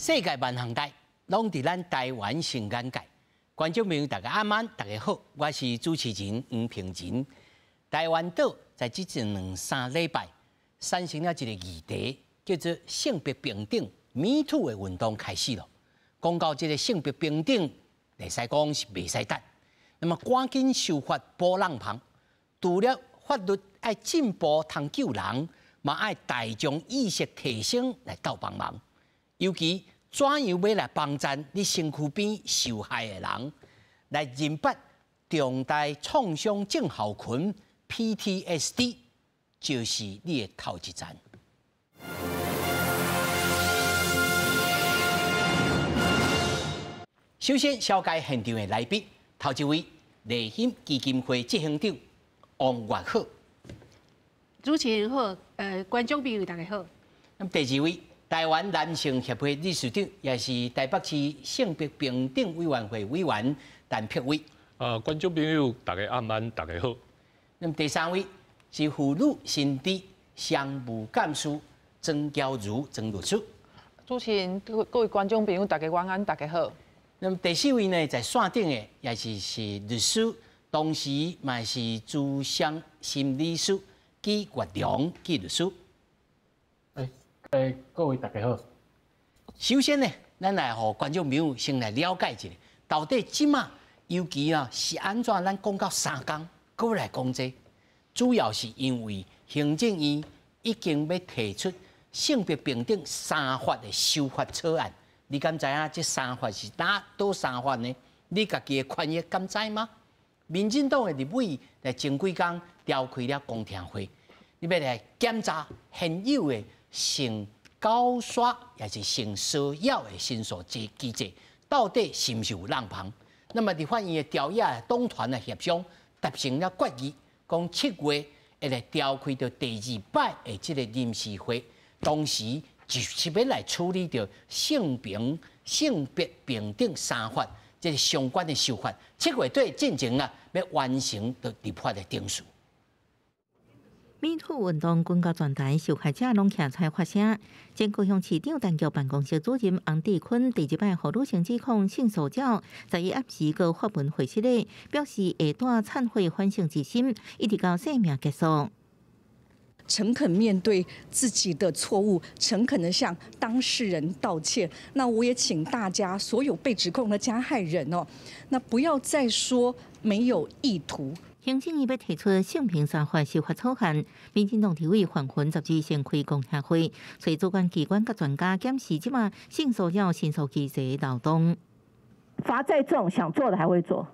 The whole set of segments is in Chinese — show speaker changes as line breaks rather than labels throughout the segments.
世界万行代，拢伫咱台湾成眼界。观众朋友，大家晚安，大家好，我是主持人黄平仁。台湾岛在即2、3礼拜产生了一个议题，叫做性别平等 Me Too 的运动开始了。讲到这个性别平等，会使讲是袂使等。那么赶紧修法保人旁，除了法律爱进步通救人，嘛爱大众意识提升来斗帮忙。尤其怎样要来帮助你身躯边受害的人，来认拔重大创伤症候群 PTSD， 就是你的头一站。首先，小介现场的来宾，头一位立兴基金会执行长王月好，
主持人好，观众朋友大家好。
那么第二位，台湾男性协会理事长，也是台北市性别平等委员会委员陈柏伟。
观众朋友大家晚安，大家好。
那么第三位是妇女心理商务干事曾娇如曾律师。
主持人、各位观众朋友大家晚安，大家好。
那么第四位呢，在线顶的也是律师，同时嘛是资深心理师纪月良纪律师。
各位大家好。
首先呢，咱来和观众朋友先来了解一下，到底即马尤其是安怎？咱讲到3天，搁来讲这，主要是因为行政院已经要提出性别平等3法的修法草案。你敢知影这3法是哪3法呢？你家己的权益敢知吗？民进党的立委来前几天召开了公听会，你要来检查现有的性高刷也是性骚扰的申诉机制，到底是不是有人旁？那么，立法院的调解党团的协商达成了决议，讲7月会来召开到第2摆的这个临时会，同时就是要来处理掉性别平等3法这个相关的修法。7月底进前要完成到立法的定数。
Me Too 运动广告全台受害者拢徛出来发声。前高雄市长陈局办公室主任洪志坤第2摆和女性指控性骚扰，11暗时个发文回息咧，表示会带忏悔反省之心，一直到生命结束。
诚恳面对自己的错误，诚恳的向当事人道歉。那我也请大家所有被指控的加害人那不要再说没有意图。
行政院要提出性平3法修法草案，民进党立委范云12先开公听会，随主管机关甲专家检视即马性骚扰申诉机制的漏洞。
罚再重，想做的还会做。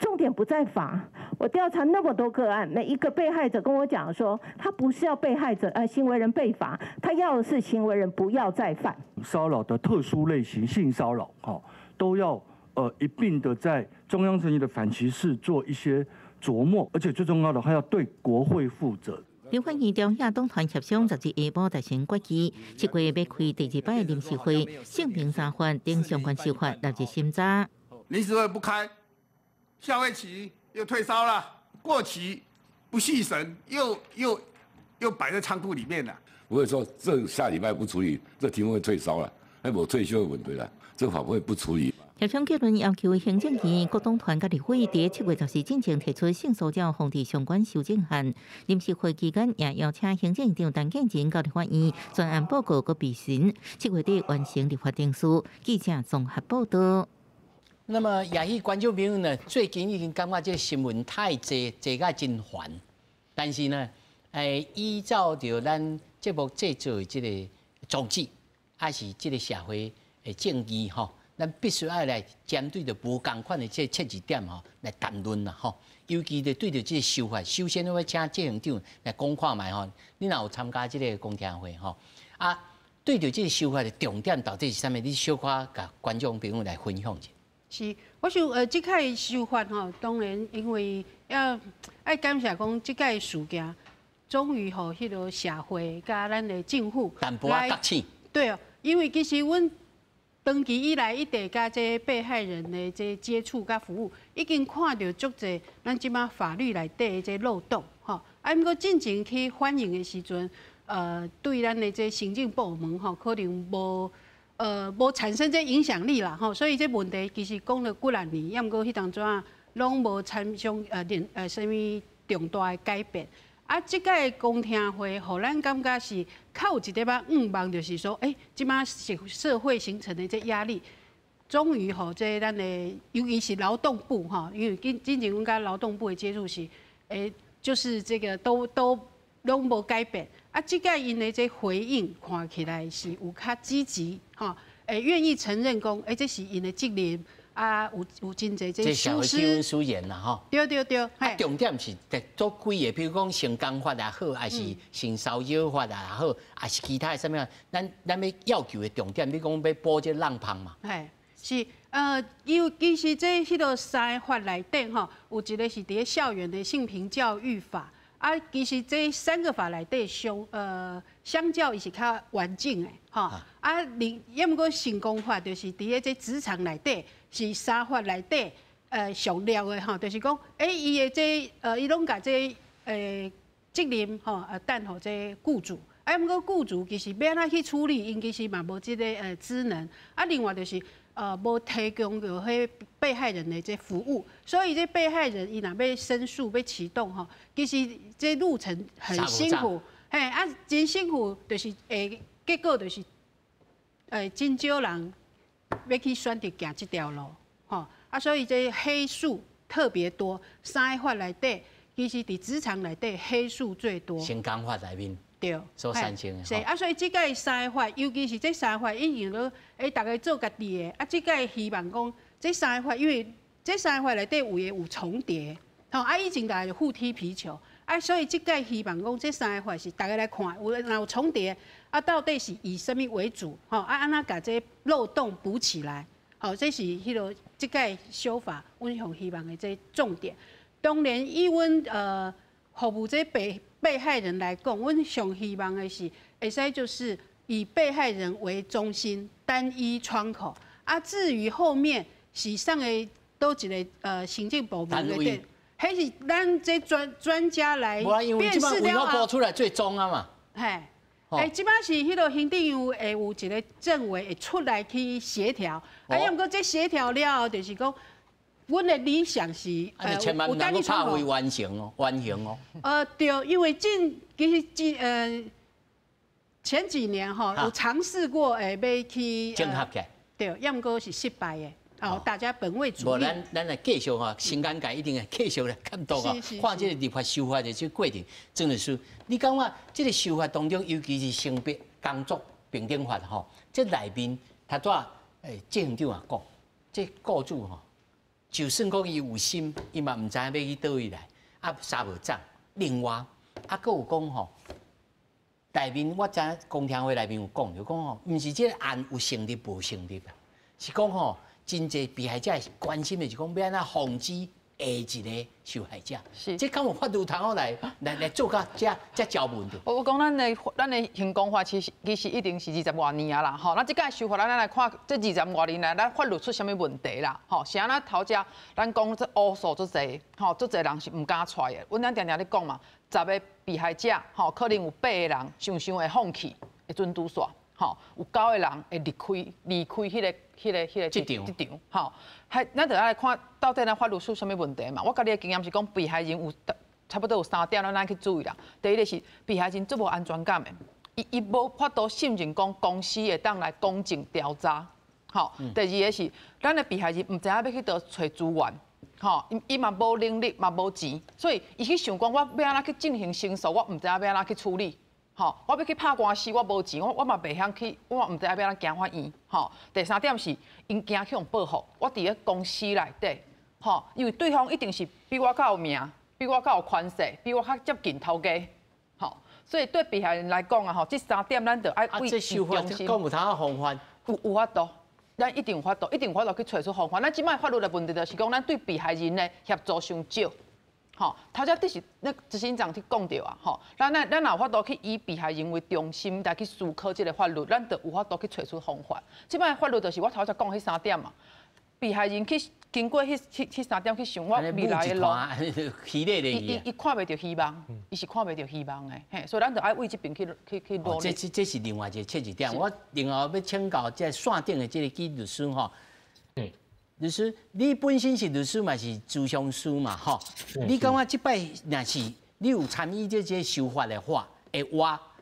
重点不在罚，我调查那么多个案，每一个被害者跟我讲说，他不是要被害者行为人被罚，他要的是行为人不要再犯。
骚扰的特殊类型性骚扰，都要一并的在中央层级的反歧视做一些琢磨，而且最重要的还要对国会负责。
立法院调解党团协商12日下晡达成决议，7月要开第2摆临时会，性平3法等相关修法纳入审查。
临时会不开。下会期又退烧了，过期不续审，又摆在仓库里面了。
不会说这下礼拜不处理，这题目会退烧了，还无退休的问题了，这法会不处理。
协商结论要求行政院、各党团甲立委伫7月14进前提出性骚扰防治相关修正案。临时会期间也邀请行政院长陈建仁到立法院专案报告佮备询，7月底完成立法定数。记者综合报道。
那么，也许观众朋友呢，最近已经感觉这个新闻太济甲真烦。但是呢，依照着咱节目制作的这个宗旨，还是这个社会的正义咱必须要来针对着无共款的这切入点来谈论啦尤其是对着这个修法，首先我要请执行长来讲看卖你若有参加这个公听会对着这个修法的重点到底是啥物？你小可甲观众朋友来分享一下。
是，我想即届修法当然因为爱感谢讲即届事件，终于迄个社会甲咱的政府
淡薄仔觉醒。
对哦，因为其实阮长期以来一直甲这被害人的这接触甲服务，已经看到足侪咱即马法律内底的这漏洞毋过进前去反映的时阵，对咱的这行政部门可能无无产生这影响力啦吼，所以这问题其实讲了几啊年，也毋过迄当阵啊，拢无产生什么重大的改变。啊，即届公听会，互咱感觉是较有一点望，就是说，即摆社会形成的这压力，终于吼，这咱的尤其是劳动部哈，因为之前阮甲劳动部的接触是，就是这个都拢无改变。啊，即届因的这回应看起来是有较积极哈，愿意承认讲，这是因的责任。啊，有真侪这疏失
疏言啦吼。
对。
啊，重点是做几个，比如讲性工法也好，还是性骚扰法也好，还是其他的什么，咱要求的重点，比如讲要补这浪胖嘛。
是尤其是这迄个三个法内底吼，有一个是伫校园的性平教育法。啊，其实这3个法内底相较伊是较完整的吼。啊，也毋过性工法就是伫这职场内底是3法内底上了的吼，就是讲伊的这伊拢甲这责任吼担互这雇主。啊，毋过雇主其实要安怎去处理，因其实嘛无即个职能。啊，另外就是无提供着迄被害人的这服务，所以这被害人伊若要申诉要启动吼，其实这路程很辛苦，真辛苦，就是结果就是真少人要去选择行这条路吼。啊，所以这黑数特别多，3个法内底，其实伫职场内底黑数最多。
性工法内面。
对，
所产生的。
是啊，所以即届3个法，尤其是这3个法，已经都大家做家己的。啊，即届希望讲这3个法，因为这3个法内底有重叠，以前大家就互踢皮球，所以即届希望讲这3个法是大家来看，有重叠，到底是以什么为主？安怎把这漏洞补起来？这是迄个即届修法，阮上希望的这重点。当然，以阮服务这被害人来讲，阮上希望的是，会使就是以被害人为中心，单一窗口。至于后面是上的都一个行政部门的对，迄是咱这专家来辨识了
播出来最终啊嘛。
即摆是迄个行政院会有一个政委会出来去协调，毋过这协调了，就是讲。阮的理想是，
千万唔能够拍为完成哦，完成哦。
对，因为其实前几年吼有尝试过要去
整合起，
对，要毋过是失败的，大家本位主义。
咱来继续哈，新感界一定会继续来监督啊，看这个立法修法的这过程，真的是，你感觉这个修法当中，尤其是性别工作平等法吼，这内面他多执行长也讲，这雇主吼。就算讲伊有心，伊嘛唔知影要去倒位来，杀无涨。另外，佫有讲吼，内面我知公听会内面有讲，就讲吼，唔是这个案有成立无成立啊，是讲吼，真侪被害者关心的是讲要安怎防止下一个受害者。
是，
这敢有法律通好来做到这条文的。
我讲咱的刑工法其实一定是20多年啊啦，吼，那这届修法咱来看这20多年来，咱法律出什么问题啦？吼，是安那头家咱讲这乌数足侪，吼，足侪人是唔敢出的。阮咱常常咧讲嘛，10个被害者，吼，可能有8个人常常会放弃，会准拄煞，吼，有9个人会离开迄个职场，吼。咱就来看到底咱法律出什么问题嘛？我家己的经验是讲，被害人有差不多有3点，咱去注意啦。第一个是被害人最无安全感的，伊无法度信任讲公司会当来公正调查。好，第二个是咱的被害人唔知影要去倒找资源，吼，伊嘛无能力嘛无钱，所以伊去想讲我要安怎去进行申诉，我唔知影要安怎去处理。吼，我要去拍官司，我无钱，我嘛袂晓去，我嘛唔知要安怎行法院。吼，第三点是因惊去用报复，我伫咧公司内底，吼，因为对方一定是比我较有名，比我较有权势，比我较接近头家，吼，所以对被害人来讲啊，吼，这3点咱就爱为其中心。
讲有通方法？
有法度，咱一定有法度去找出方法。咱即摆法律的问题就是讲，咱对被害人的协助伤少。吼，头先就是那执行长去讲到啊，吼，咱有法度去以被害人为中心来去思考这个法律，咱就有法度去找出方法。即摆法律就是我头先讲迄3点嘛，被害人去经过迄3点去想我未来的路，伊看袂到希望，伊是看袂到希望的，嘿，所以咱就爱为这边去努力。
这是另外一个切入点。我另外要请教这线顶的这个纪律师吼，律师，你本身是律师嘛，是咨询师嘛，吼，你感觉这摆若是你有参与这修法的话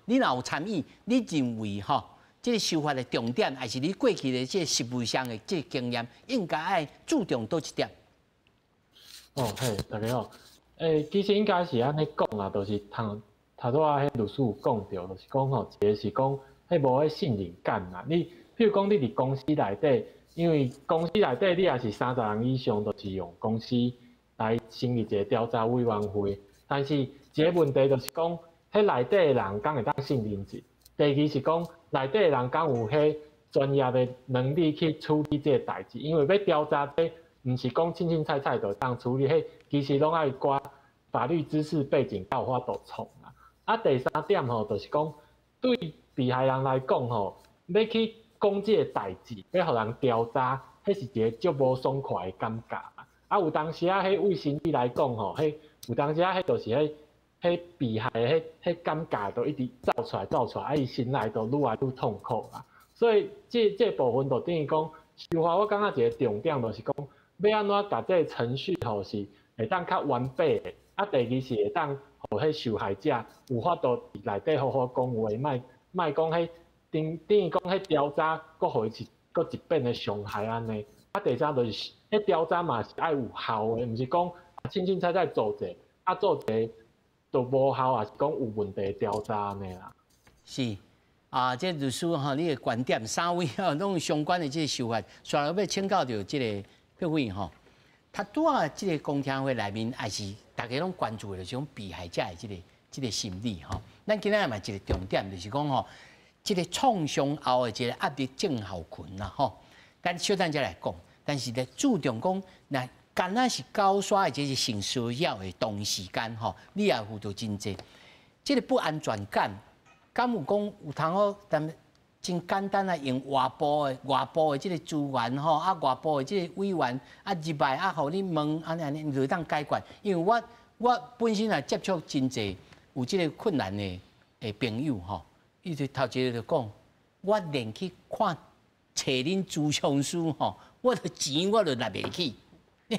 你若有参与，你认为吼？这个修法的重点，还是你过去的这实务上的这经验，应该爱注重多一点？
嘿，大家好。其实应该是安尼讲啦，就是头拄仔迄律师有讲到，就是讲吼，一个是讲迄无迄信任感啦。你譬如讲你伫公司内底，因为公司内底你也是30人以上，就是用公司来成立一个调查委员会。但是一个问题就是讲，迄内底的人敢会当信任者？第二是讲。内底人敢有迄专业的能力去处理这个代志，因为要调查这，毋是讲清清菜菜就当处理，迄其实拢爱挂法律知识背景才有法度创啦。啊，第3点吼，就是讲对被害人来讲吼，要去讲这个代志，要互人调查，迄是一个足无爽快的感觉。啊，有当时啊，迄为心理来讲吼，迄有当时啊，迄就是迄被害的迄感觉都一直走出来，啊，伊心内都愈来愈痛苦啦。所以这部分就等于讲，修法我感觉一个重点就是讲，要安怎甲这个程序吼是会当较完备的。啊，第二是会当互迄受害者有法度内底好好讲话，莫讲迄等于讲迄调查，搁互伊搁一遍的伤害安尼。啊，第三就是迄调查嘛是爱有效的，毋是讲清清菜菜做者，啊做者。都无效，也是讲有问题调查呢啦。
是啊，这律师哈，你的观点3位哈，拢相关的这个修法，随后要请教到这个各位哈，他拄啊这个公听会内面，还是大家拢关注的，就是讲被害者的这个心理哈。咱今仔嘛一个重点就是讲吼，这个创伤后的这个压力症候群啦吼。咱小等者来讲，但是咧注重讲那。敢若是高刷的，这是性骚扰的同时间吼，你也辅导真济。这个不安全感，敢有讲有通好，但真简单啊，用外部的这个资源吼，啊外部的这个委员啊入来啊，互你问安尼就当解决。因为我本身也接触真济有这个困难的朋友吼，伊就头一个就讲，我连去看找恁咨询师吼，我的钱我都拿袂起。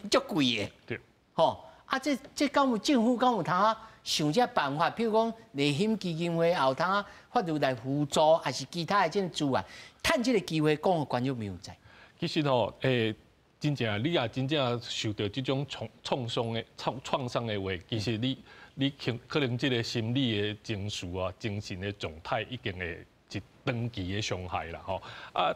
足贵的，
对，
吼啊！这敢有政府敢有通啊想这办法？譬如讲，内险基金会也有通啊法律来辅助，还是其他的这种资源，趁这个机会讲，观众朋友知。
其实吼，真正你也真正受到这种创伤的话，其实你可能这个心理的情绪啊、精神的状态已经会一长期的伤害啦，吼啊，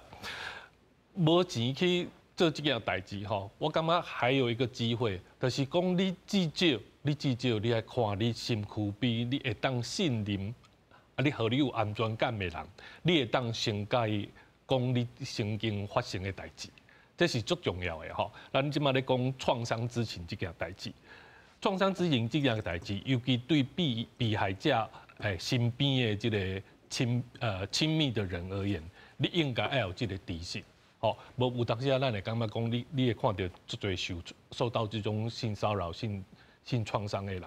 无钱去。做这件代志吼，我感觉还有一个机会，就是讲你至少你来看你身躯边，你会当信任，啊，你和你有安全感的人，你会当先甲伊讲你曾经发生的代志，这是足重要的吼。咱即马咧讲创伤知情这件代志，创伤知情这件代志，尤其对被害者身边的这个亲密的人而言，你应该要有这个知识。哦，无有当时啊，咱会感觉讲你会看到足侪受到这种性骚扰、性创伤的人，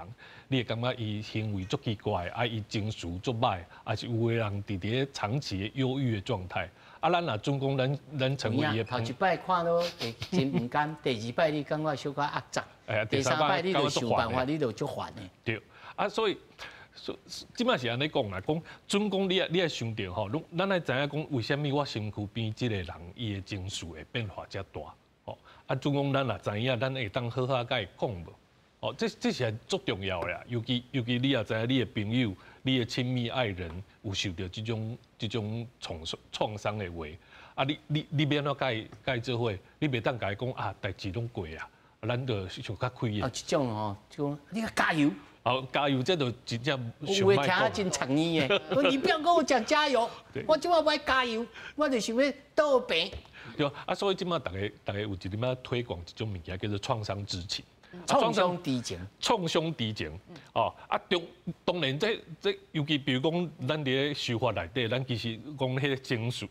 你会感觉伊行为足奇怪，啊，伊情绪足歹，啊是有个人伫咧长期的忧郁的状态。啊，咱若准讲咱成为伊的
头一摆看到真唔甘，第二摆你感觉小可压榨，第三摆你就想办法，你就足烦的。
对，啊，所以即摆是安尼讲啦，讲准讲你也想到吼，咱爱知影讲为虾米我身躯边即个人伊的情绪会变化遮大，吼，啊，准讲咱也知影，咱会当好好甲伊讲无，哦，这是足重要的啦，尤其你也知影你的朋友、你的亲密爱人有受到这种创伤的话，啊，你免怎甲伊做伙，你袂当甲伊讲啊，代志拢过啊，咱就想较开的。
啊，这种吼，就你加油。
好，加油！这就真正
有话听啊，真诚意的。你不要跟我讲加油，我今晚不爱加油，我就想要倒病。
对啊，所以今晚大家有一点要推广一种物件叫做创伤知情。
创伤知情。
创伤知情。哦，啊，当然这尤其比如讲，咱伫咧修法内底，咱其实讲迄个情绪，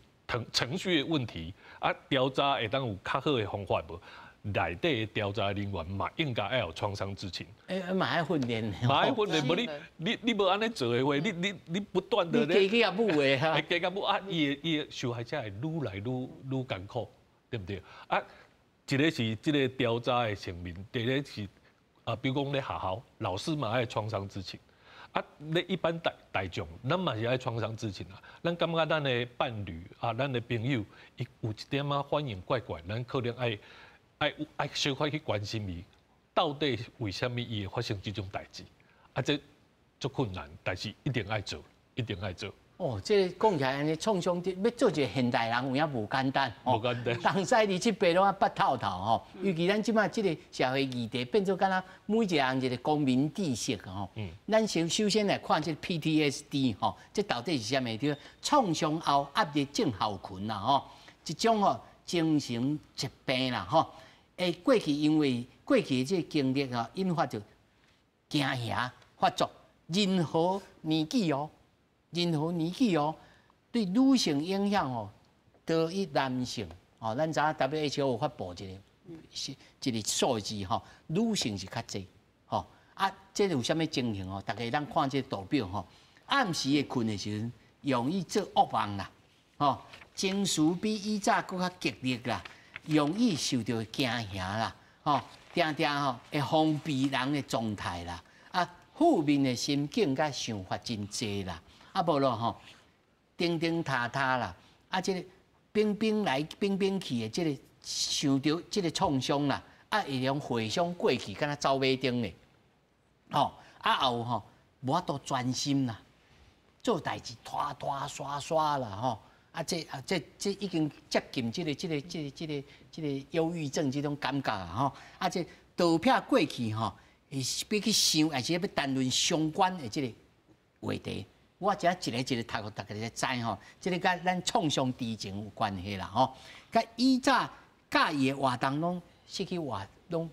程序的问题，啊，调查会当有较好的方法无？内底的调查人员嘛，应该要有创伤知情。
嘛要训练，
嘛要训练，无你无安尼做的话，你不断的
咧，加母的哈，
加母啊，伊的受害者会愈来愈艰苦，对不对？啊，一个是这个调查的层面，第二个是比如讲咧学校，老师嘛爱创伤知情。啊，咧一般大众，咱嘛是爱创伤知情啊。咱感觉咱的伴侣啊，咱的朋友，伊有一点反应怪怪，咱可能爱小可去关心伊，到底为什么伊会发生这种代志？啊，这足困难，但是一定爱做，一定爱做。
哦，这讲起来安尼创伤要做一个现代人有影无简单，
无简单。
东西二七八拢啊捌透透吼，尤其咱即摆即个社会议题变做敢若每一个人一个公民知识吼。咱首先来看这 PTSD 吼，这到底是啥物？叫创伤后压力症候群啦吼，一种吼精神疾病啦吼。过去因为过去这经历吼，引发着惊吓发作，任何年纪哦。对女性影响哦，多于男性哦。咱知 WHO 有发布一个数字吼，女性是较济吼。啊，这有啥物情形哦？大家咱看这图表吼，暗时的困的时阵，容易做噩梦啦，吼，情绪比以早更较激烈啦，容易受到惊吓啦，吼，定吼会封闭人的状态啦，啊，负面的心境甲想法真济啦。啊，无咯吼，叮叮塔塔啦，啊，这个冰冰来冰冰去的，这个受到这个创伤啦，啊，会用回想过去，敢若走马灯的，吼，啊后吼无法度专心啦，做代志拖刷啦，吼，啊，这已经接近这个忧郁症这种感觉啊，吼，啊，这倒撇过去吼，比去想，还是要谈论相关的这个话题。我只一个读互大家咧知吼，即个甲咱创伤知情有关系啦吼。甲以早介意的活动拢失去拢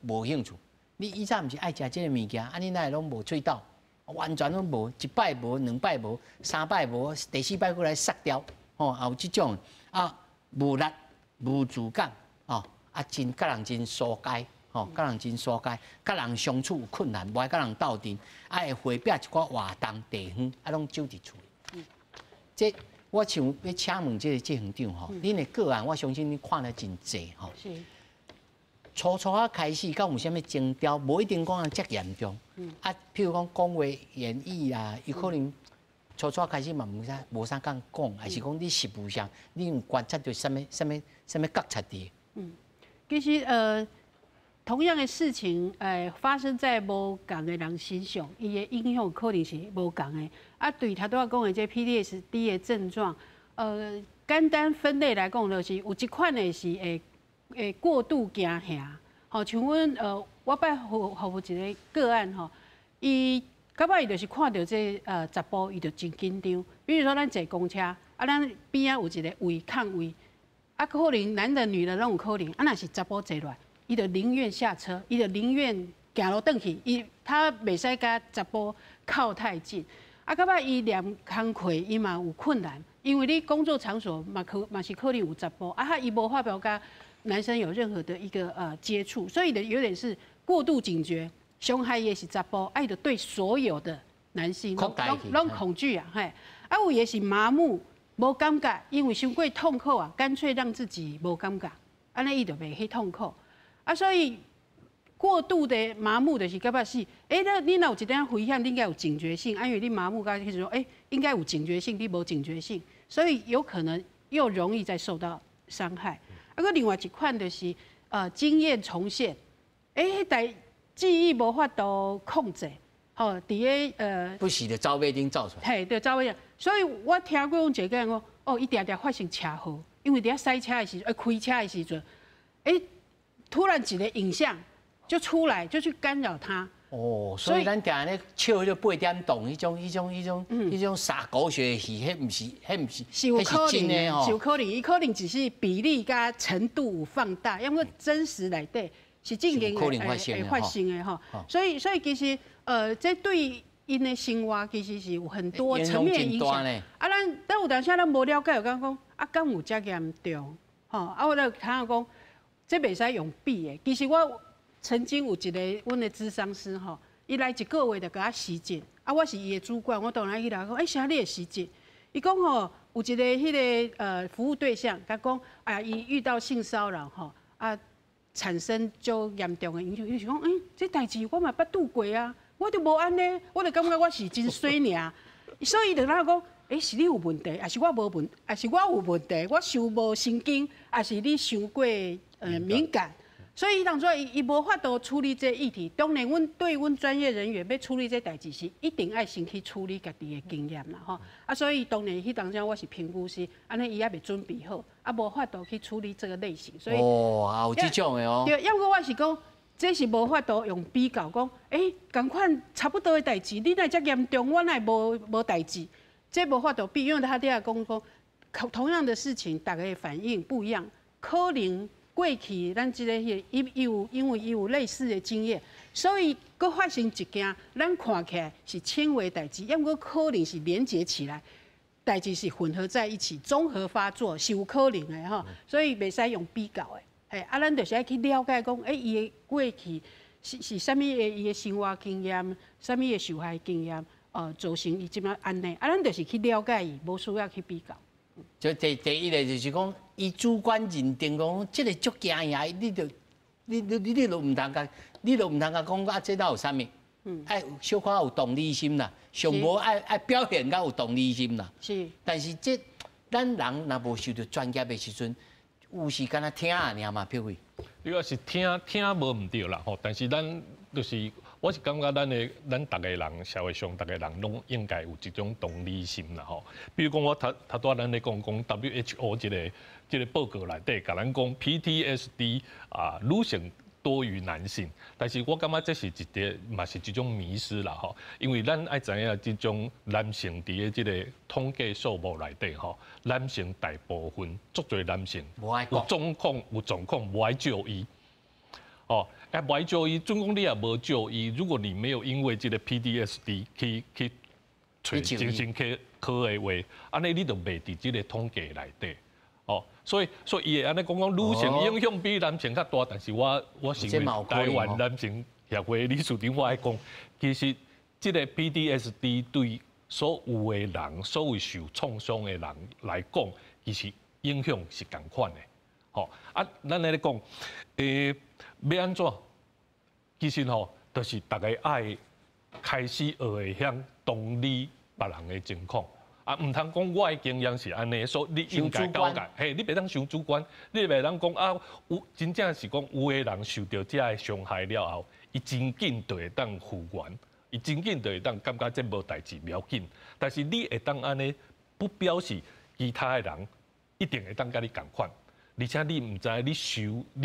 无兴趣。你以早毋是爱食即个物件，啊你哪会拢无喙斗，完全拢无，一摆无，两摆无，三摆无，第四摆过来杀掉，吼，也有即种啊无力、无自感，吼，啊真甲人真疏解。哦，甲人真疏解，甲人相处有困难，无爱甲人斗阵，啊会回避一寡活动地方，啊拢揪伫厝里。这我想要请问这县长吼，恁的个案，我相信你看了真济吼。是。初啊开始，敢有啥物征兆？无一定讲遮严重。啊，譬如讲讲话言语啊，伊可能初开始嘛无啥敢讲，还是讲你实务上，你有观察到啥物觉察的？
其实同样的事情，发生在无共的人身上，伊的影响可能是无共的。啊，对头拄仔讲的这 PTSD 的症状，简单分类来讲，就是有一款的是会过度惊吓。好，像阮我捌服务一个个案吼，伊到尾伊就是看到这查甫，伊就真紧张。比如说咱坐公车，啊，咱边仔有一个位空位，啊，可能男的女的拢有可能，啊，若是查甫坐落来。伊就宁愿下车，伊就宁愿行路转去，他袂使甲查甫靠太近。啊，到尾伊念工课，伊嘛有困难，因为你工作场所嘛是可能有查甫，啊，伊无法表甲男生有任何的一个接触，所以有点是过度警觉，伤害也是查甫，啊，伊就对所有的男性拢恐惧啊，嘿，啊，有也是麻木，无感觉，因为伤过痛苦啊，干脆让自己无感觉，安尼伊就袂去痛苦。啊，所以过度的麻木就是感觉是，那你若有一点危险，你应该有警觉性，因为你麻木，刚开始说，应该有警觉性，你无警觉性，所以有可能又容易再受到伤害。啊，个另外一款就是经验重现，迄记忆无法度控制，吼，伫个
不时就走马灯走出来，
嘿，对，走马灯。所以我听过一个人讲，伊常常发生车祸，因为伫遐塞车的时阵，开车的时阵，突然一个影像就出来，就去干扰他。哦，
所以咱定咧笑迄个8点档，迄种撒狗血的戏，迄毋是，
是有可能
的
哦，是有可能，伊可能只是比例甲程度有放大，因为真实内底是正经会发生的吼。所以其实这对因的生活其实是有很多层面影响。啊，咱有当时咱无了解，有讲啊，敢有遮严重？吼，啊，我就听讲，这袂使用比的。其实我曾经有一个阮的咨商师吼，伊来1个月就甲我实践，啊，我是伊的主管，我当然去来讲，啥你会实践？伊讲吼，有一个迄个服务对象，甲讲，哎呀，伊遇到性骚扰吼，啊，产生就严重的影响。伊就讲，这代志我嘛捌拄过啊，我就无安尼，我就感觉我是真衰尔。所以就哪讲，是你有问题，还是我无问，还是我有问题，我受无神经，还是你伤过敏感？所以当作伊无法度处理这议题。当然，对阮专业人员要处理这代志是一定爱先去处理家己的经验啦，吼。啊，所以当然迄当中我是评估师，安尼伊还未准备好，啊无法度去处理这个类型。所以
有这种的哦。
对，要不我是讲。这是无法度用比较讲，同款差不多的代志，你奈遮严重，我奈无代志，这无法度比，因为他底下讲同样的事情，大家的反应不一样，可能过去咱这个因为伊有类似的经验，所以佮发生一件咱看起来是轻微代志，要不可能是连接起来，代志是混合在一起，综合发作是有可能的吼，所以袂使用比较的。咱就是爱去了解讲，伊的过去是啥物的伊的生活经验，啥物的受害经验，造成伊即摆安尼。咱就是去了解伊，无需要去比较。
就第一个就是讲，伊主观认定讲，即个足惊呀，你就唔通甲，你就唔通甲讲啊，这哪有啥物？爱小可有同理心啦，上无爱表现甲有同理心啦。
是。但
是咱人若无受到专业的时阵。有时敢若听啊，尔嘛，譬如。
你要是听无唔对啦吼，但是咱就是我是感觉咱大家人社会上大家人拢应该有一种同理心啦吼。比如讲我头拄咱咧讲 WHO 这个报告内底，甲咱讲 PTSD 女性多于男性，但是我感觉这是嘛是一种迷失啦吼，因为咱爱知影这种男性伫咧这个统计数目内底吼，男性大部分足多男性有状况无爱就医，无爱就医，总讲你也无就医，如果你没有因为这个 PTSD 去找精神科的话，安尼你就袂伫这个统计内底。所以伊会安尼讲女性影响比男性较大，但是我是台湾男性协会理事长，我爱讲，其实这个 PTSD 对所有的人，所有受创伤的人来讲，其实影响是同款的。咱来讲，要安怎？其实就是大家爱开始学会晓同理别人的情况。唔通讲我的经验是安尼，所以你应该了解。你袂当伤主观，你袂当讲有真正是讲有的人受到这个伤害了后，伊真紧就会当复原，伊真紧就会当感觉这无代志不要紧。但是你会当安尼，不表示其他的人一定会当甲你共款，而且你唔知你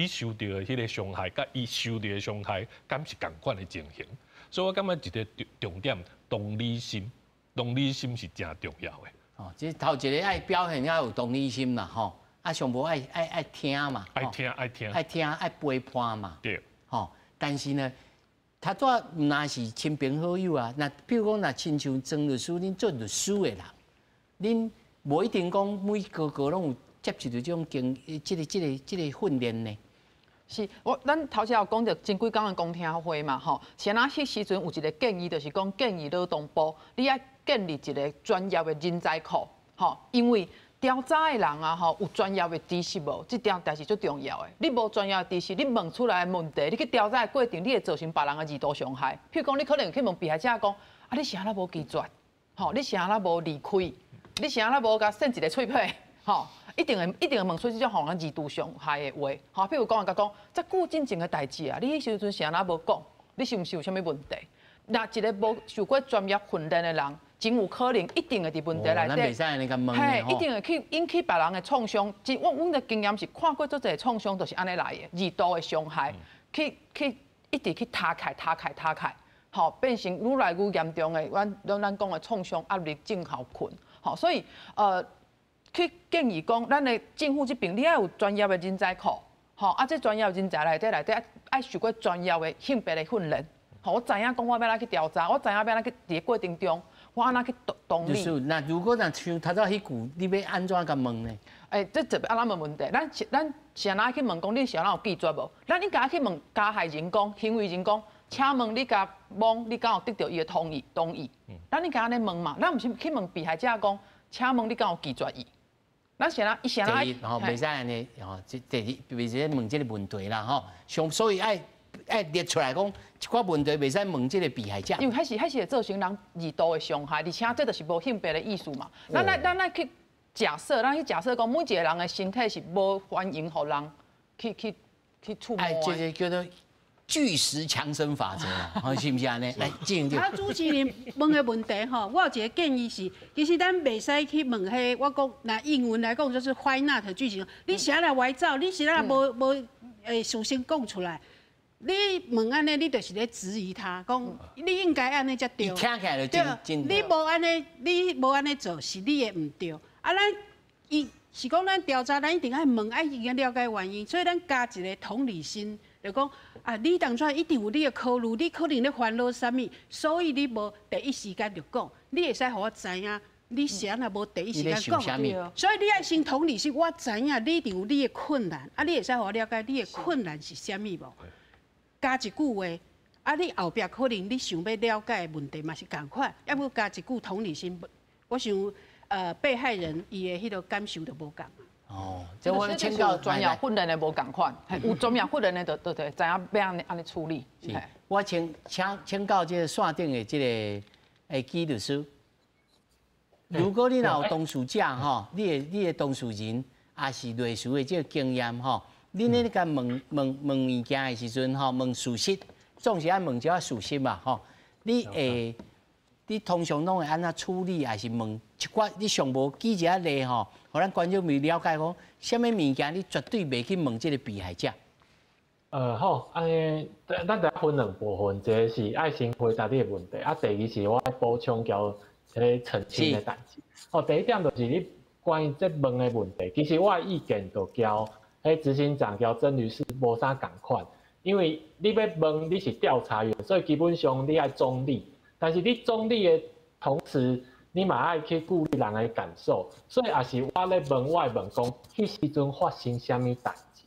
受到的迄个伤害，甲伊受到的伤害，敢是共款的情形。所以我感觉一个重点，同理心。同理心是真重要的。
即头一个爱表现要有同理心啦，上无爱听嘛，
爱听，
爱陪伴嘛。
对。
但是呢，他都唔那是亲朋好友啊，那比如讲，亲像曾律师，恁做律师的人，恁无一定讲每个拢有接受到这种这个训练呢。
是，咱头先有讲到前几工的公听会嘛，先迄时阵有一个建议，就是讲建议劳动部，你爱建立一个专业的人才库，因为调查的人有专业的知识无，这点代是最重要的。你无专业的知识，你问出来的问题，你去调查的过程，你会造成别人的二度伤害。譬如讲，你可能去问被害者讲，你是安那无拒绝，你是安那无离开，你是安那无甲伸一个喙皮，一定会问出这种互人二度伤害的话。譬如讲，甲讲，这久进前的代志啊，你迄时阵是安那无讲，你是毋是有啥物问题？那一个无受过专业训练的人，真有可能一定会伫问题内底，一定会去引起别人的创伤。阮的经验是看过足侪创伤，就是安尼来的，二度的伤害，去一直去塌开，变成愈来愈严重的，咱讲的创伤压力症候群。所以去建议讲，咱的政府这边你要有专业的人才库，这专业的人才内底爱受过专业的性别的训练。我知影讲我要来去调查，我知影要来去伫过程中，我安那去同理。
那如果像头早迄句，你要安怎甲问呢？
这特别安怎问题？咱是安那去问讲，你是安怎有记住无？咱应该去问加害人讲、行为人讲，请问你甲蒙，你敢有得到伊的同意？咱应该安尼问嘛，咱毋是去问被害者讲，请问你敢有记住伊？咱是安，伊是安那。
吼，袂使安尼，吼，第二袂使问这个问题啦，吼，所以爱列出来讲，一寡问题袂使问这个被害者。
因为迄是会造成人二度的伤害，而且这就是无性别的意思嘛。咱来去假设，咱去假设讲，每一个人的身体是无欢迎互人去触摸的。
这个叫做巨石强森法则啦，是不是安尼？来进行。
主持人问的问题吼，我有一个建议是，其实咱袂使去问迄，我讲拿英文来讲就是 why not 句型，你是来歪走，你是来无事先讲出来。你问安尼，你就是咧质疑他，讲你应该安尼才对。
听起来就真。
你无安尼，你无安尼做是你的唔对。啊，咱伊是讲咱调查，咱一定爱问，爱已经了解原因，所以咱加一个同理心，就讲啊，你当初一定有你的考虑，你可能咧烦恼啥物，所以你无第一时间就讲，你会使互我知影。你是安那无第一时间讲，所以你爱先同理心，我知影你一定有你的困难，啊，你会使互我了解你的困难是啥物无？加一句话，啊，你后壁可能你想要了解的问题嘛是共款，要不加一句同理心，我想被害人伊的迄个感受就无共。
哦，这我请教
专业训练的无共款，有专业训练的就知影要安尼处理。
我请教这个线顶的这个纪律师，如果你若有当事者吼，你的当事人也是类似的这个经验吼。恁咧甲问物件的时阵吼，问事实，总是爱问一下事实嘛吼。你通常拢会安怎处理，还是问一寡你上无举一下例吼，互咱观众朋友了解讲，什么物件你绝对袂去问这个被害者。
好，安尼，咱得分两部分，一个是爱先回答你的问题，啊，第二是我爱补充交迄个澄清的代志。第一点就是你关于这问的问题，其实我的意见就交。执行长交曾律师无啥共款，因为你要问你是调查员，所以基本上你爱中立，但是你中立的同时，你嘛爱去顾虑人的感受，所以也是我咧问讲，迄时阵发生啥物代志，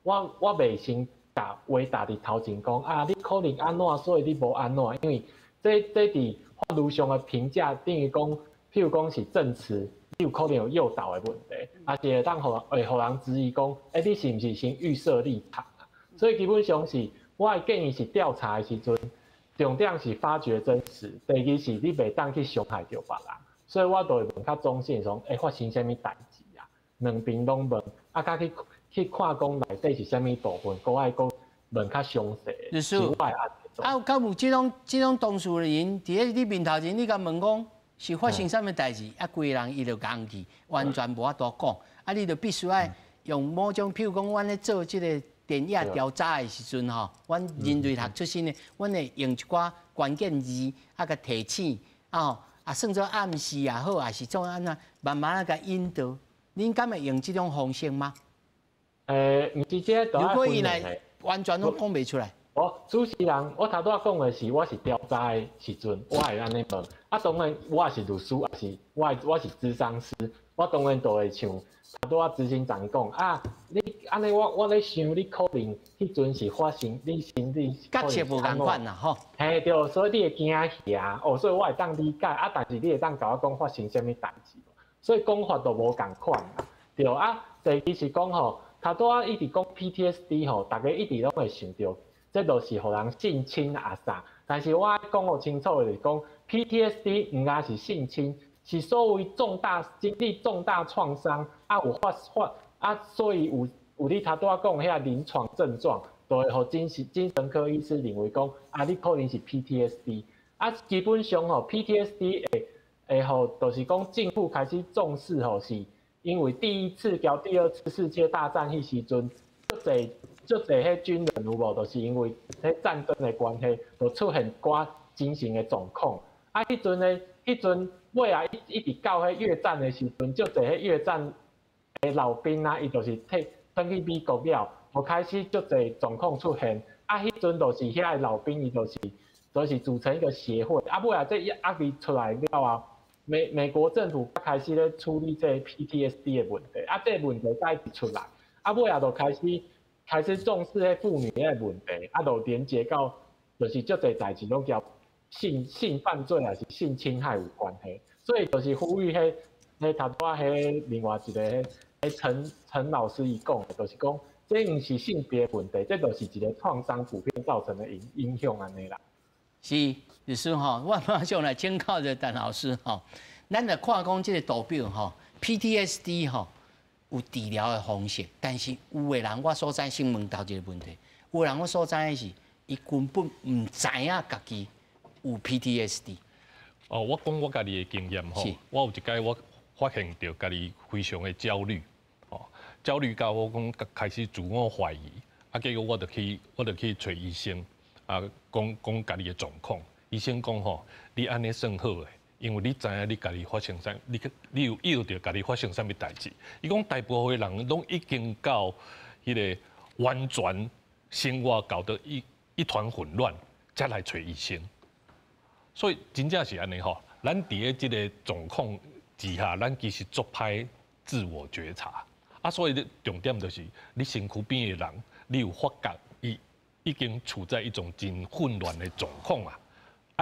我袂先答回答伫头前讲啊，你可能安怎，所以你无安怎，因为这伫法律上的评价等于讲，譬如讲是证词。你有可能有诱导的问题，而且会互人质疑讲，你是毋是先预设立场啊？所以基本上是，我的建议是调查的时阵，重点是发掘真实，第二是你袂当去伤害到别人，所以我就会问较中性，讲，发生啥物代志啊？两边拢问，啊，甲去看讲内底是啥物部分，搁爱讲问较详细。
是我的案例。啊，敢有这种当事人，伫咧你面头前，你甲问讲？是发生什么代志？啊，规个人伊就硬去，完全无法度讲。啊，你就必须爱用某种，譬如讲，阮咧做即个电影调查的时阵吼，阮人类学出身的，阮会用一寡关键字啊，甲提醒啊，算做暗示也好，还是做安那慢慢啊甲引导。恁敢会用这种方式吗？
毋是这都
如果伊来完全都讲袂出来。
主持人，我头拄仔讲的是，我是调查的时阵，我会安尼问。啊，当然我也是律师，也是我是咨商师，我当然就会像头拄仔执行长讲啊，你安尼我咧想，你可能迄阵是发生你心理
角色无共款啦吼。
嘿对，所以你会惊吓，所以我会当理解啊，但是你会当甲我讲发生啥物代志，所以讲法都无共款啦。对啊，第二是讲吼，头拄仔一直讲 PTSD 吼，大家一直拢会想到。这都是互人性侵啊啥，但是我讲好清楚的是讲 ，PTSD 唔单是性侵，是所谓经历重大创伤啊有发啊，所以有你头拄仔讲遐临床症状，就会互精神科医师认为讲啊，你可能是 PTSD 啊，基本上吼 PTSD 会吼，就是讲政府开始重视吼，是因为第一次交第二次世界大战迄时阵，足侪迄军人有无，就是因为迄战争的关系，就出现寡精神的状况。啊，迄阵尾啊，一直到迄越战的时阵，足侪迄越战的老兵啊，伊就是转去美国了，就开始足侪状况出现。啊，迄阵就是遐老兵，伊就是就是组成一个协会。尾啊，这一压力出来了啊，美国政府开始咧处理这 PTSD 的问题，这个问题才出来，尾啊就开始重视迄妇女的问题，就连接到就是足侪代志拢叫性犯罪还是性侵害有关系，所以就是呼吁迄头拄仔迄另外一个陈老师伊讲的，就是讲这毋是性别问题，这就是一个创伤普遍造成的影响安尼啦。
是律师吼，我马上来请教着陈老师吼，咱来看讲这个图表吼 ，PTSD 吼有治疗的方式，但是有的人我所知先问到一个问题，有的人我所知的是，伊根本唔知影家己有 PTSD。
哦，我讲我家己的经验吼，我有一摆我发现到家己非常的焦虑，哦，焦虑到我讲开始自我怀疑，结果我就去找医生，讲家己的状况。医生讲吼，你安尼算好诶，因为你知影你家己发生啥，你有意着家己发生啥物代志。伊讲大部分人拢已经到迄个完全生活搞得一团混乱，才来找医生。所以真正是安尼吼，咱伫咧即个状况之下，咱其实做歹自我觉察。所以重点就是你身躯边的人，你有发觉已经处在一种真混乱的状况啊！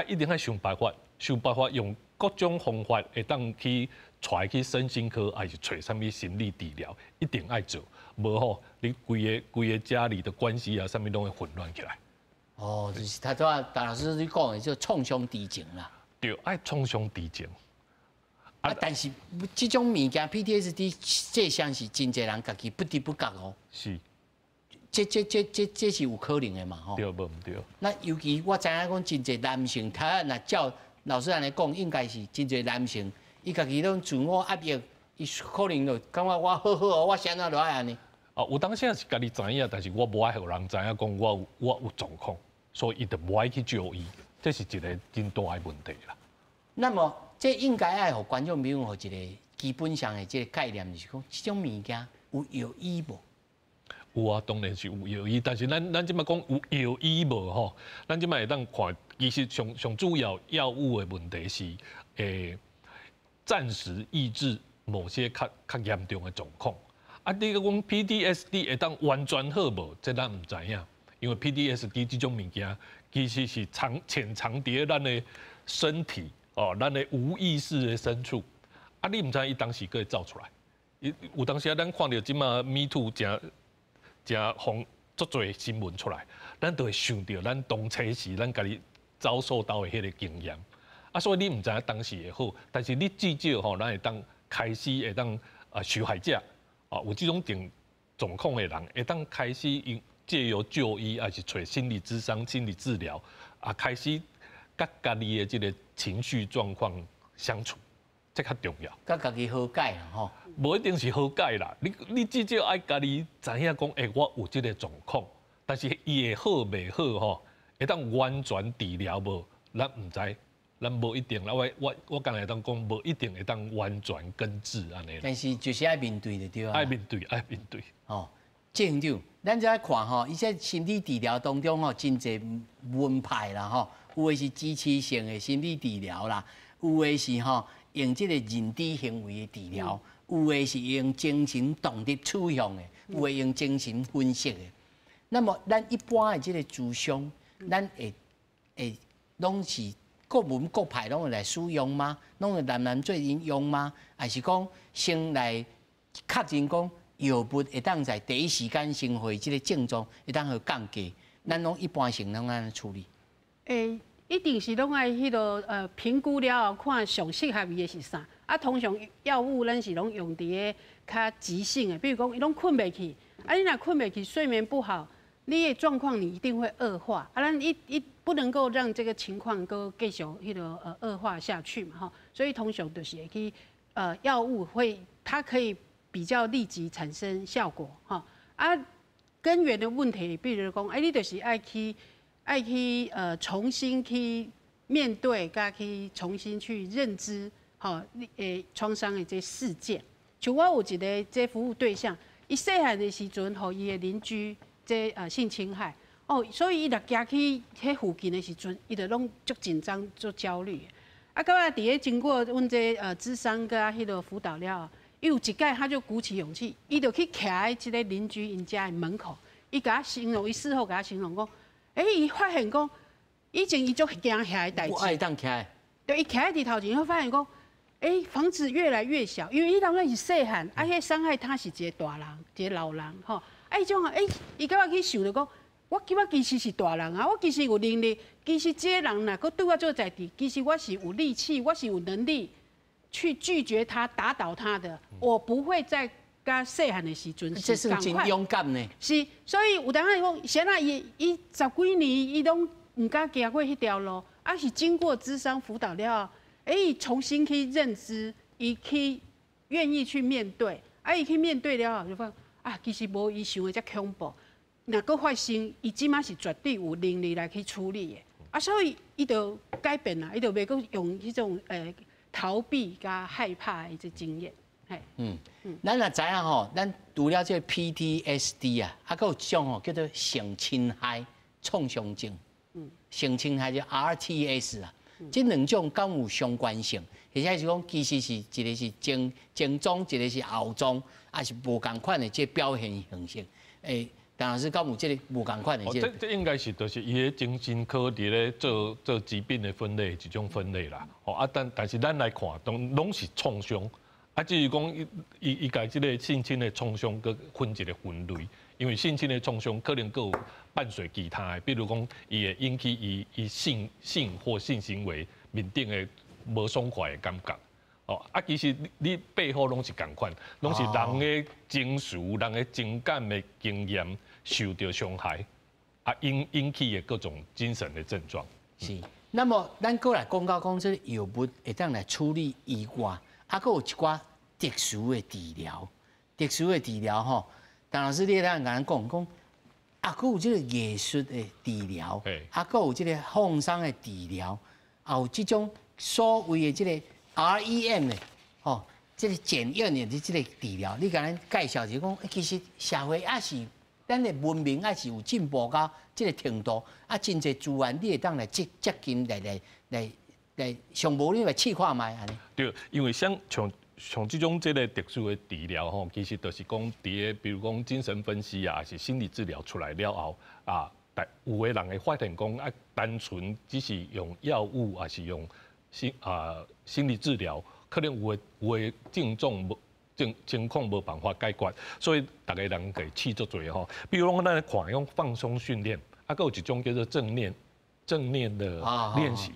一定要想办法用各种方法会当去带去身心科，还是找啥物心理治疗，一定爱做。无吼，你规个家里的关系啊，啥物拢会混乱起来。
哦，就是他都达老师你讲的，就创伤知情啦。
对，爱创伤知情。
但是这种物件 PTSD 这项是真侪人家己不知不觉哦。
是。
这是有可能的嘛吼。
对无唔对？
那尤其我知影讲真侪男性，他若照老师安尼讲，应该是真侪男性，伊家己拢自我压抑，伊可能就感觉我好哦，我现在就爱安尼。
有当时是家己知影，但是我无爱互人知影讲我有状况，所以伊就无爱去就医，这是一个真大的问题啦。
那么，这应该爱互观众朋友有一个基本上的这个概念，就是讲这种物件有药医无？
有啊，当然是有药医，但是咱即摆讲有药医无吼，咱即摆会当看，其实上主要药物的问题是，暂时抑制某些较严重的状况。你讲 PTSD 会当完全好无？这咱唔知影，因为 PTSD 这种物件其实是潜藏伫咱的身体咱的无意识的深处。你唔知伊当时可以造出来。有当时咱看到即马 Me Too 真红足侪新闻出来，咱就会想到咱当初时咱家己遭受到的迄个经验。所以你唔知影当时会好，但是你至少咱会当开始会当受害者有这种状况的人，会当开始借由就医，还是找心理咨商、心理治疗开始甲家己的这个情绪状况相处。这较重要，
甲家己好解啦吼，
无一定是好解啦。你至少爱家己知影讲，我有这个状况，但是伊会好袂好吼，会当完全治疗无，咱唔知，咱无一定啦。我刚才当讲，无一定会当完全根治安尼。
但是就是爱面对就对啊。
爱面对。
哦，郑院长，咱再来看吼，伊在心理治疗当中吼，真侪门派啦吼，有的是支持性的心理治疗啦，有的是吼。用这个认知行为的治疗，有的是用精神动力取向的，有的用精神分析的。那么，咱一般的这个咨商，咱会拢是各门各派拢会来使用吗？拢会男做用吗？还是讲先来确认讲药物会当在第一时间先会这个症状会当去降低？咱拢一般性拢安尼处理？
一定是拢爱迄个评估了后，看上适合伊的是啥。通常药物咱是拢用伫个较急性的，比如讲伊拢困袂去，你若困袂去，睡眠不好，你的状况你一定会恶化。咱不能够让这个情况搁继续迄个恶化下去嘛吼。所以通常就是会去药物它可以比较立即产生效果哈。根源的问题，比如讲，你就是爱去重新去面对，甲去重新去认知，创伤的这事件。像我有一个这服务对象，伊细汉的时阵，互伊的邻居这性侵害，哦，所以伊若行去迄附近的时阵，伊就拢足紧张、足焦虑。啊，到尾伫咧经过阮这咨商甲迄个辅导了，伊有一届他就鼓起勇气，伊就去徛在即个邻居因家的门口，伊甲我形容，伊事后甲我形容讲，伊发现讲，以前伊足惊遐的代志。
我爱当徛。
对，伊徛在伫头前，会发现讲。房子越来越小，因为伊当然是细汉，迄伤害他是一个大人，一个老人，吼。迄种伊甲我去想着讲，我其实是大人啊，我其实有能力，其实这个人呐，佮对我做在地，其实我是有力气，我是有能力去拒绝他、打倒他的，我不会在甲细汉的时阵
这是真勇敢呢。
是，所以有当时讲，现在伊10几年，伊拢唔敢行过迄条路，是经过咨商辅导了。重新去认知，伊去愿意去面对，伊去面对了后就发现其实无伊想的遮恐怖。若搁发生，伊即马是绝对有能力来去处理的。所以伊就改变啦，伊就袂搁用迄种逃避加害怕的这经验。
咱也知影吼，咱除了这 PTSD 啊，搁有一种叫做性侵害创伤症。性侵害叫 RTS 啊。这两种敢有相关性，而且是讲其实是一个是前装，一个是后装，也是无共款的这表现形式。陈老师敢有这个无共款的
这应该是就是伊个精神科伫咧做疾病的分类一种分类啦。但是咱来看，拢是创伤。至于讲伊家即个性侵的创伤，佮分一个分类，因为性侵的创伤可能佮有伴随其他的，比如讲伊会引起伊性或性行为面顶的无爽快的感觉。其实你背后拢是共款，拢是人的情绪、人的情感的经验受到伤害，引起的各种精神的症状。
是。那么咱过来讲到讲这药物会当来处理以外。还有一寡特殊的治疗，吼，陈老师你当然讲，还有这个艺术的治疗，还有这个创伤的治疗，还有这种所谓的这个 REM 的，吼，这个检验的这个治疗，你甲咱介绍就讲，其实社会也是咱的文明也是有进步到这个程度，真侪资源你会当来接近来上无你来试看卖安尼。
对，因为像这种这个特殊的治疗吼，其实就是讲伫个，比如讲精神分析啊，还是心理治疗出来了后有的人会发现讲单纯只是用药物，还是用心理治疗，可能有的症状情况无办法解决，所以大家人可以试足多吼。比如讲咱看用放松训练，还有一种叫做正念的练习，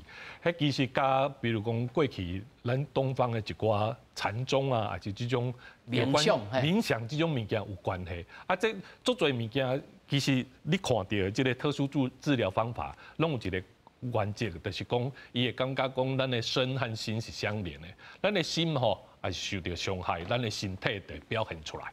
其实甲比如讲过去咱东方的一寡禅宗啊，还是这种冥想这种物件有关系。这足多物件，其实你看到这个特殊治疗方法，拢有一个原则，就是讲伊会感觉讲咱的身和心是相连的，咱的心吼也是受到伤害，咱的身体就表现出来。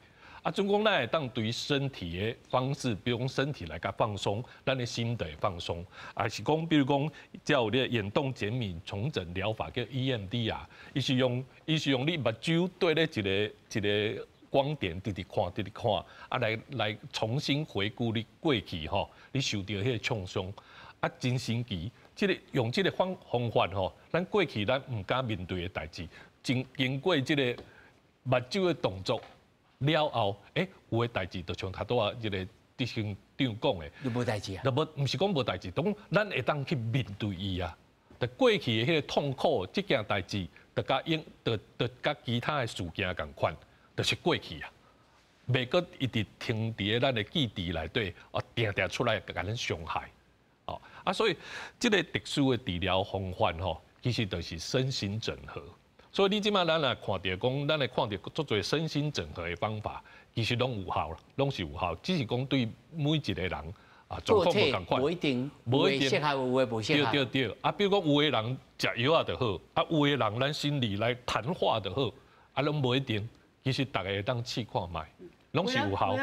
总讲咱会当对身体的方式，比如讲身体来甲放松，咱的心就会放松。是讲，比如讲，叫有咧眼动减敏重整疗法叫 EMDR， 伊是用你目睭对咧一个光点直直看，来重新回顾你过去吼，你受到迄个创伤，真神奇。用这个方法吼，咱过去咱唔敢面对的代志，经过这个目睭的动作。了后，有诶代志就像他拄啊，一个执行长讲诶，
就无代志啊，
就毋是讲无代志，就讲咱会当去面对伊啊。就过去诶迄个痛苦，即件代志，就甲其他诶事件共款，就是过去啊，袂阁一直停伫咧咱诶记忆内底，定出来甲咱伤害。所以即个特殊诶治疗方法吼，其实就是身心整合。所以你即马咱来看到讲，咱来看到足多身心整合的方法，其实拢有效，拢是有效，只是讲对每一个人状况无共款，
无一定适合，有诶无适合。
对。比如讲有诶人食药就好，有诶人咱心理来谈话就好，拢无一定。其实大家会当试看卖，拢是有效。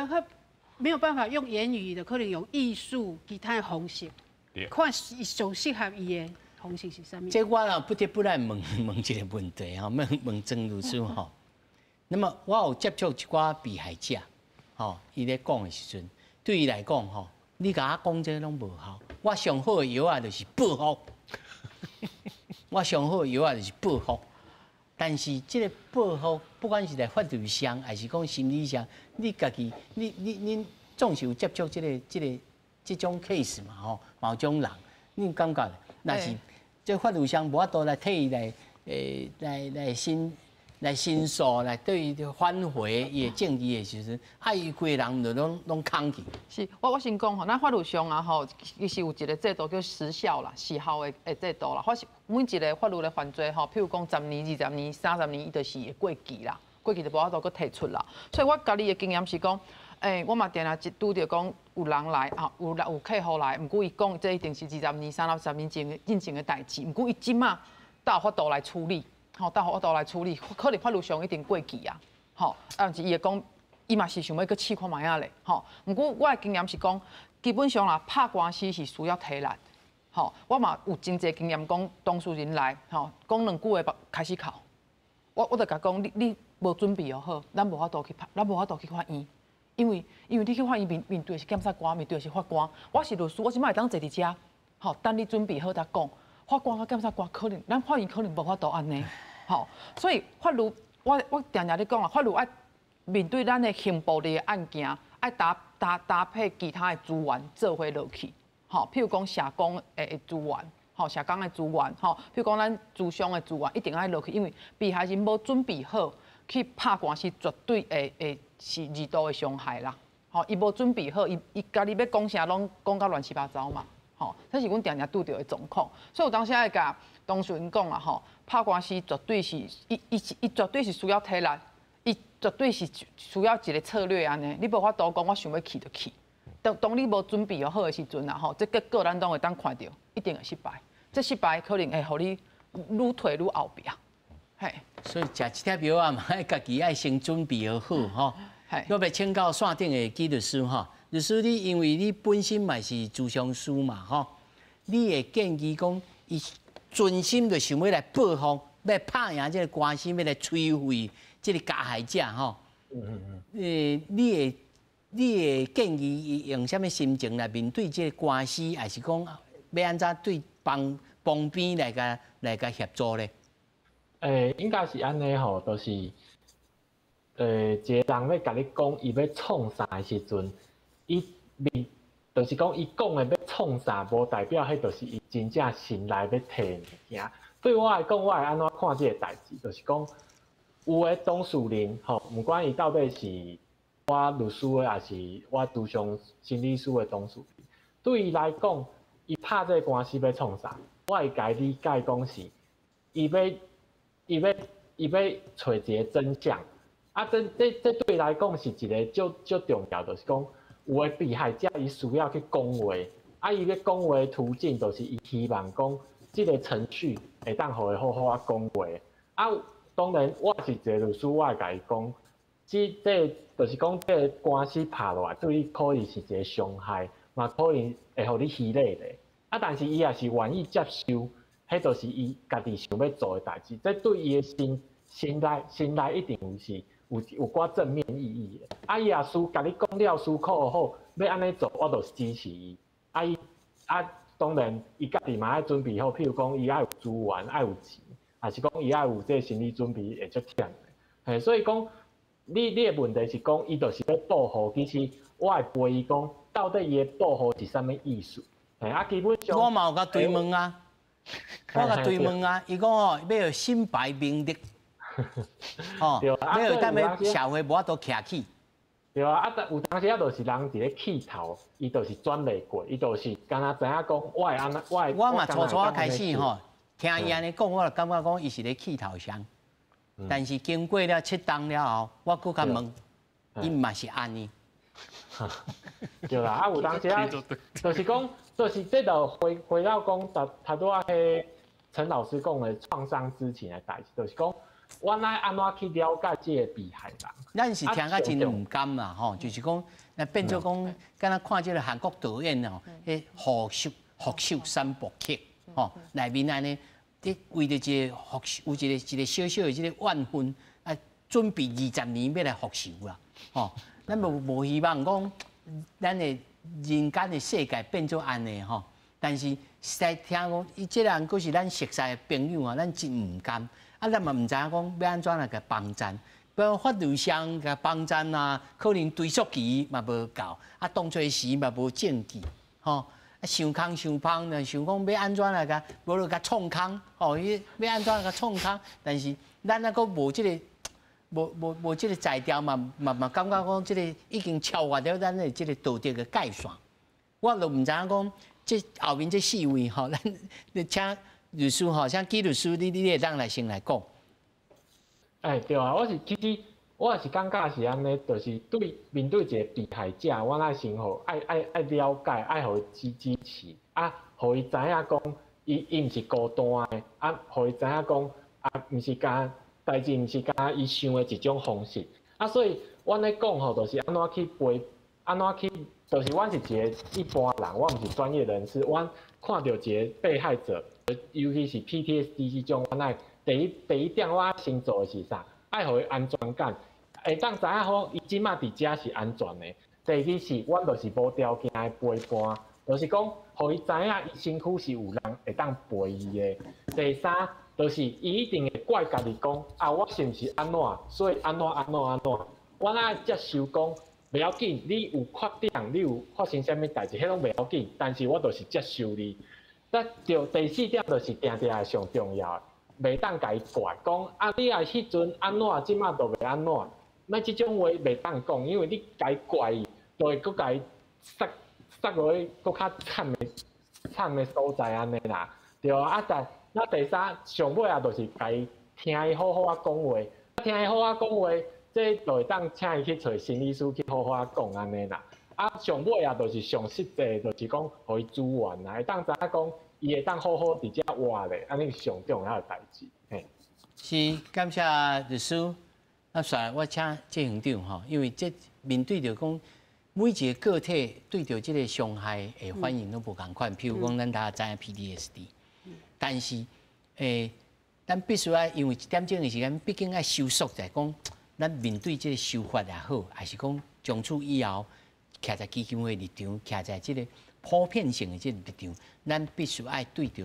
没有办法用言语的，可能用艺术、其他的方式，看上适合伊的。是什么？
这我啦不得不来问一个问题哈，问曾律师哈。那么我有接触一寡被害者，伊咧讲的时阵，对伊来讲吼，你甲我讲这拢无效。我上好的药啊，就是报复。我上好的药啊，就是报复。但是这个报复，不管是在法律上，还是讲心理上，你家己，你总是有接触这种 case 嘛吼，某种人，你有感觉？那是这法律上无法度来替伊来申诉，来对伊挽回伊的正义的时阵，伊规个人就拢扛去。
是，我先讲吼，咱法律上啊吼，其实有一个制度叫时效啦，时效的制度啦。每一个法律的犯罪吼，譬如讲10年、20年、30年，伊就是会过期啦，过期就无法度搁提出啦。所以我家己的经验是讲，我嘛定定拄着讲有人来啊，有客户来，毋过伊讲这一定是20年、30年前进行的代志，毋过伊即马才有法度来处理。吼，到法度来处理，可能法律上一定过期啊。吼，但是伊会讲，伊嘛是想要去试看卖啊咧。吼，毋过我的经验是讲，基本上啦，拍官司是需要体力。吼，我嘛有真侪经验，讲当事人来，吼，讲2句话开始哭。我就甲讲，你无准备好，咱无法度去拍，咱无法度去法院，因为你去法院面对是检察官，面对是法官。我是律师，我即摆会当坐伫遮，吼，等你准备好再讲。法官甲检察官可能，咱法院可能无法度安尼。吼，所以法律，我常常咧讲啊，法律爱面对咱的性暴力的案件，爱搭配其他的资源做伙落去。吼，譬如讲社工的资源，吼，社工的资源，吼，譬如讲咱咨商的资源，一定爱落去，因为被害人无准备好去拍官司，绝对会是二度的伤害啦。吼，伊无准备好，伊家己要讲啥拢讲到乱七八糟嘛。吼，这是阮常常拄到的状况，所以有当时爱甲当事人讲啊，吼，拍官司绝对是伊绝对是需要体力，伊绝对是需要一个策略安尼。你无法度讲我想要去就去，当你无准备好的时阵啊，吼，这结果咱拢会当看到，一定会失败。这失败可能会互你愈退愈后壁，嘿。
所以食这条药啊嘛，家己爱先准备好吼。我要请教线顶的纪律师吼。律师，你因为你本身嘛是咨商师嘛，吼，你会建议讲，伊专心就想要来报复，要拍赢这个官司，要来摧毁这个加害者，吼。你会建议伊用什么心情来面对这个官司，还是讲要安怎对旁边来甲协助咧？
应该是安尼吼，就是一个人要甲你讲，伊要创啥的时阵。伊面就是讲，伊讲的要创啥，无代表迄就是伊真正心内要摕物件。对我来讲，我会安怎看这个代志，就是讲，有诶当事人吼，毋管伊到底是我律师诶，还是我咨商心理师诶当事人，对伊来讲，伊拍这个官司要创啥，我会甲伊理解讲是，伊要找一个真相。啊，这对伊来讲是一个足重要，就是讲。有诶被害者，伊需要去讲话，啊，伊咧讲话途径就是伊希望讲，即个程序会当互伊好好啊讲话。啊，当然我是一个律师，我会甲伊讲，即就是讲，这个官司拍落来，对你可能是一个伤害，嘛可能会互你虚累咧。啊，但是伊也是愿意接受，迄就是伊家己想要做诶代志。这对伊诶心内一定有寡正面意义的。啊，伊也甲你讲了，思考好，要安尼做，我就是支持伊。当然，伊家己嘛爱准备好，譬如讲，伊爱有资源，爱有钱，还是讲伊爱有这个心理准备，会足忝的。嘿，所以讲，你的问题是讲，伊就是要报复，其实我会陪伊讲，到底伊的报复是啥物意思？嘿，啊，基本上
我嘛有甲追问啊，伊讲哦，要有身败名裂。哦，没有，但要社会无法度徛起。
对啊，有当时啊，就是人一个气头，伊就是转袂过，伊就是敢若知影讲，我会安那，
我嘛初啊开始吼，听伊安尼讲，我就感觉讲伊是咧气头上。但是经过了7档了后，我搁甲问，伊嘛是安尼。
对啦，啊有当时啊，就是讲，就是这就回到讲，头拄啊迄陈老师讲的创伤知情的代志，就是讲。我爱安怎去了解这个被害人？
咱是听甲真唔甘啦，吼，就是讲，那变做讲，敢若看这个韩国导演哦，迄复仇3部曲，吼，内面安尼，伫为着一个复仇，有一个小小的这个怨愤，啊，准备20年要来复仇啦，吼，咱无希望讲，咱的人间的世界变做安尼吼。但是实在听讲，伊即个人佫是咱熟悉的朋友啊，咱真唔甘。啊，咱嘛唔知影讲要安怎来甲帮战。 比如法律上嘅帮战啊，可能追溯期嘛无够，啊当初时嘛无证据，吼，啊想空想芳呢，想讲要安怎来甲，无就甲创空，吼，伊要安怎来甲创空，但是咱啊个无即个，无即个材料嘛感觉讲即个已经超越了咱的即个道德嘅界线，我就唔知影讲，即后面这四位吼，咱请律师吼，像纪律师，你会当来先来讲。
哎，对啊，其实我也是感觉是安尼，就是面对一个被害者，我爱先好爱了解，爱互伊支持，啊，互伊知影讲，伊毋是孤单的，啊，互伊知影讲，啊，毋是干代志，毋是干伊想的一种方式，啊，所以阮咧讲吼，就是安怎去陪，安怎去，就是阮是一个一般人，我毋是专业人士，阮看到一个被害者，尤其是 PTSD 这种，阮爱。 第一点，我先做的是啥？爱互伊安全感，会当知影好，伊即马伫遮是安全的。第二是，阮就是无条件的陪伴，就是讲，互伊知影伊身躯是有人会当陪伊的。第三，就是伊一定会怪家己讲，啊，我是毋是安怎，所以安怎。阮爱接受讲，袂要紧，你有缺点，你有发生啥物代志，迄拢袂要紧，但是我就是接受你。再就第四点，就是定定上重要的。 袂当家怪讲啊！你啊迄阵安怎，即马都袂安怎？那即种话袂当讲，因为你家怪伊，就会佫家塞落去佫较惨的所在安尼啦，对啊。啊，那第三上尾啊，就是家听伊好好啊讲话，听伊好啊讲话，这就会当请伊去找心理师去好好啊讲安尼啦。啊，上尾啊，就是上实际，就是讲互伊资源啦，会当知影讲。 伊会当好好伫遮活咧，安尼上重要的代志。嘿，
是感谢律师。那算我请谢行长吼，因为这面对着讲每一个个体对着这个伤害的反应都无共款。譬如讲，咱大家知影 PTSD，但是咱必须要因为一点钟的时间，毕竟要收束在讲，咱面对这个修法也好，还是讲从此以后，徛在基金会立场，徛在这个。 普遍性的这个立场，咱必须爱对着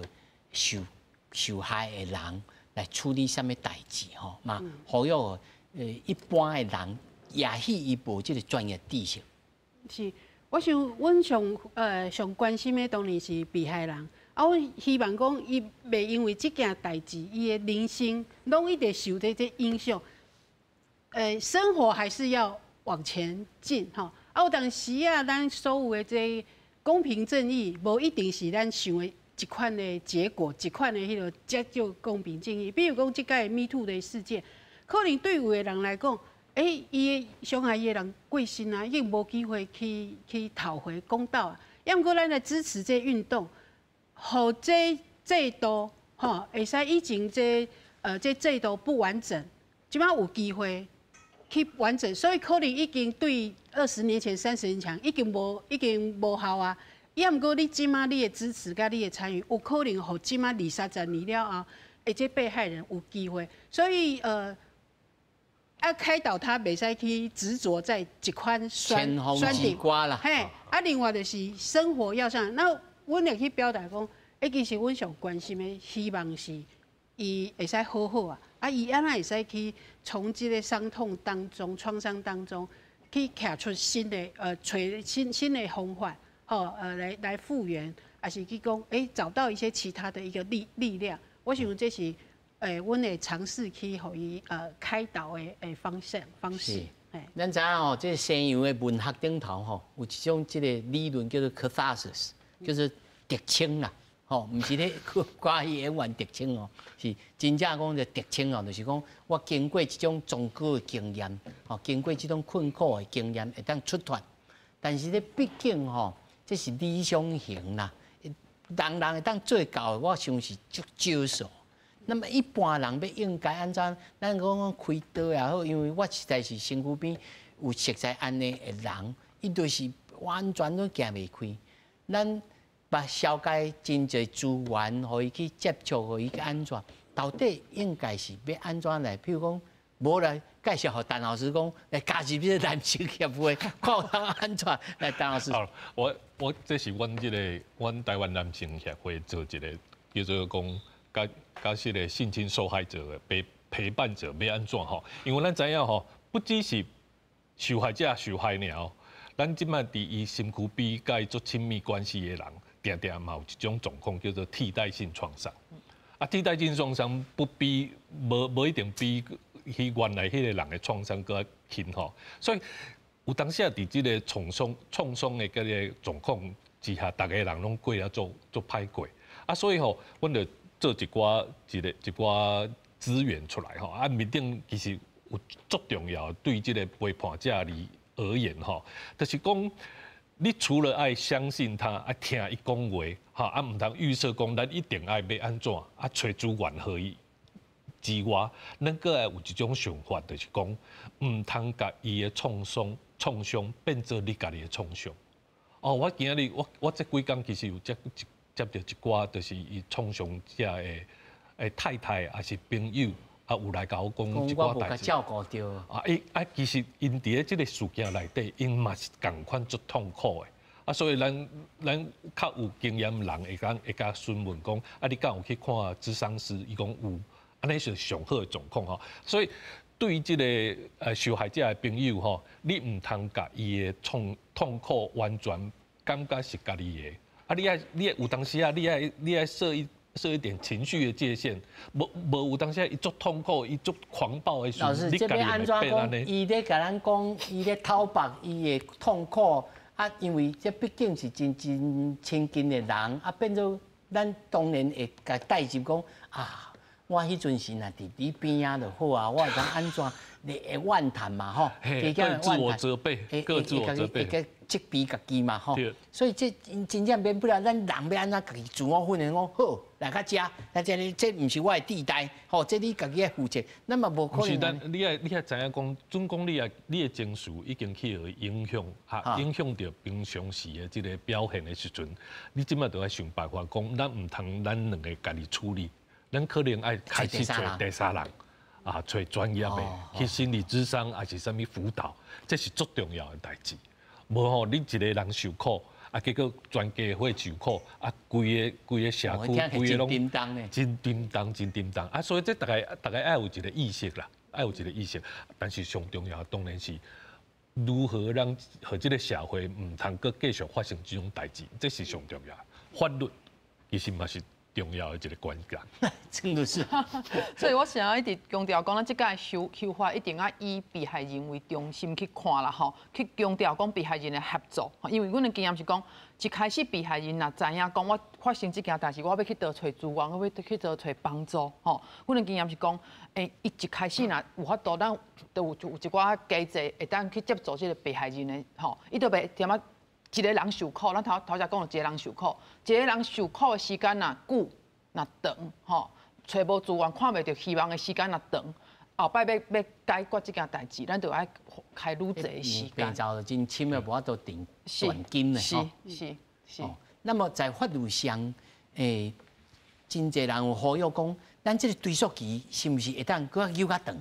受害的人来处理什么代志吼嘛，好有一般的人也许伊无这个专业知识。
是，我想阮上关心的当然是被害人，啊，我希望讲伊袂因为这件代志，伊的人生拢一直受这影响。生活还是要往前进吼。啊，有当时啊，咱所有的这。 公平正义无一定是咱想的一款的结果，一款的迄个才叫公平正义。比如讲，即个 Me Too 的事件，可能对有的人来讲，伊伤害伊的人过身啊，已经无机会去讨回公道啊。要毋过咱来支持这运动，互这制度会使以前这制度不完整，即摆有机会。 去完整，所以可能已经对20年前、30年前已经无效啊。也毋过你即马你的支持甲你的参与，有可能互即马20、30年了后，这被害人有机会。所以要开导他，袂使去执着在一款酸顶
啦。
嘿，啊，另外就是生活要上，那阮也去表达讲，其实阮上关心的，希望是伊会使好好啊。 啊，伊安那会使去从这个伤痛当中、创伤当中，去徛出新的找新的方法，来复原，还是去讲找到一些其他的一个力量。我想这是阮会尝试去互伊开导的方式。
咱知影吼，这西洋的文学顶头吼，有一种这个理论叫做 catharsis， 就是敌清啦。 吼，毋是咧歌戏演员特称哦，是真正讲个特称哦，就是讲我经过这种终苦的经验，吼，经过这种困苦的经验，会当出脱。但是咧，毕竟吼，这是理想型啦，人会当做到的，我想是足少数。那么一般人要应该安怎？咱讲开刀也好，因为我实在是身躯边有熟悉安尼的人，伊就是完全都行袂开。咱 把消解真侪资源，互伊去接触，互伊去安怎？到底应该是要安怎来？譬如讲，无来介绍给陈老师讲，来加入这个男性协会，看有当安怎来，陈老师。
好，我这是阮台湾男性协会做一个叫做讲，甲这个性侵受害者的陪伴者要安怎吼？因为咱知影吼，不只是受害者受害尔，咱即摆伫伊身躯边甲伊做亲密关系的人，定定嘛有一种状况叫做替代性创伤。替代性创伤不比无一定比迄原来迄个人的创伤更轻吼，所以有当时伫即个创伤的个状况之下，大家人拢过啊做歹过，所以吼，阮就做一寡资源出来吼，面顶其实有足重要，对即个陪伴者而言吼，就是讲。你除了爱相信他，听伊讲话，唔通预设讲咱一定爱要安怎，找资源互伊之外，咱个有一种想法，就是讲唔通甲伊的创伤变做你家己的创伤。我今日我这几工其实有接到一寡，就是伊创伤者的太太还是朋友。有来甲我讲一寡代志。
照顾到。
其实因伫即个事件内底，因嘛是共款足痛苦的。所以咱较有经验人会甲询问讲，你敢有去看咨商师？伊讲有，安尼是上好的状况吼。所以对于即个受害者的朋友吼，你唔通甲伊的痛苦完全感觉是家己的。你有当时你爱设一点情绪的界限，无有当时伊足痛苦，伊足狂暴的时候，
老师，这边安怎讲？伊咧甲咱讲，伊咧讨白，伊的痛苦因为这毕竟是真亲近的人，变做咱当然会甲带入讲我迄阵时若伫你边仔就好啊，我会当安怎？你会怨叹嘛吼？
各自我责备，各自我责备。
责备家己嘛吼，所以这真正免不了，咱人要安怎家己自我训练讲好，来到遮，来这毋是我的地带，吼，这你家己要负责，那么无可能。
是，但你也知影讲，总讲你的情绪已经去影响，影响到平常时的这个表现的时阵，你即摆就要想办法讲，咱唔通咱两个家己处理，咱可能爱开始找第三人。找专业的去心理咨商，还是啥物辅导，这是足重要的代志。无吼，你一个人受苦，结果全家会受苦，规个社区，规个拢真叮当。所以这大家爱有一个意识啦，爱有一个意识。但是上重要当然是如何让这个社会唔通阁继续发生这种代志，这是上重要。法律其实嘛是重要的一个关键。
真的是。
所以我想要一直强调讲，咱即个修法一定要以被害人为中心去看啦，吼，去强调讲被害人的合作，因为阮的经验是讲，一开始被害人若知影讲我发生这件代志，我要去倒找资源，我要去倒找帮助，吼，阮的经验是讲，伊一开始若有法度，咱都有一寡机制会当去接触这个被害人的，吼，伊都袂点啊。一个人受苦，咱头才讲了，一个人受苦，一个人受苦的时间若久若长，吼，找无资源，看袂到希望的时间若长，后摆要解决这件代志，咱就爱开愈济的时间。
变造真深的，无法度定断金的
吼。是。
那么在法律上，真侪人有呼吁讲，咱这个追溯期是毋是会当搁悠较长？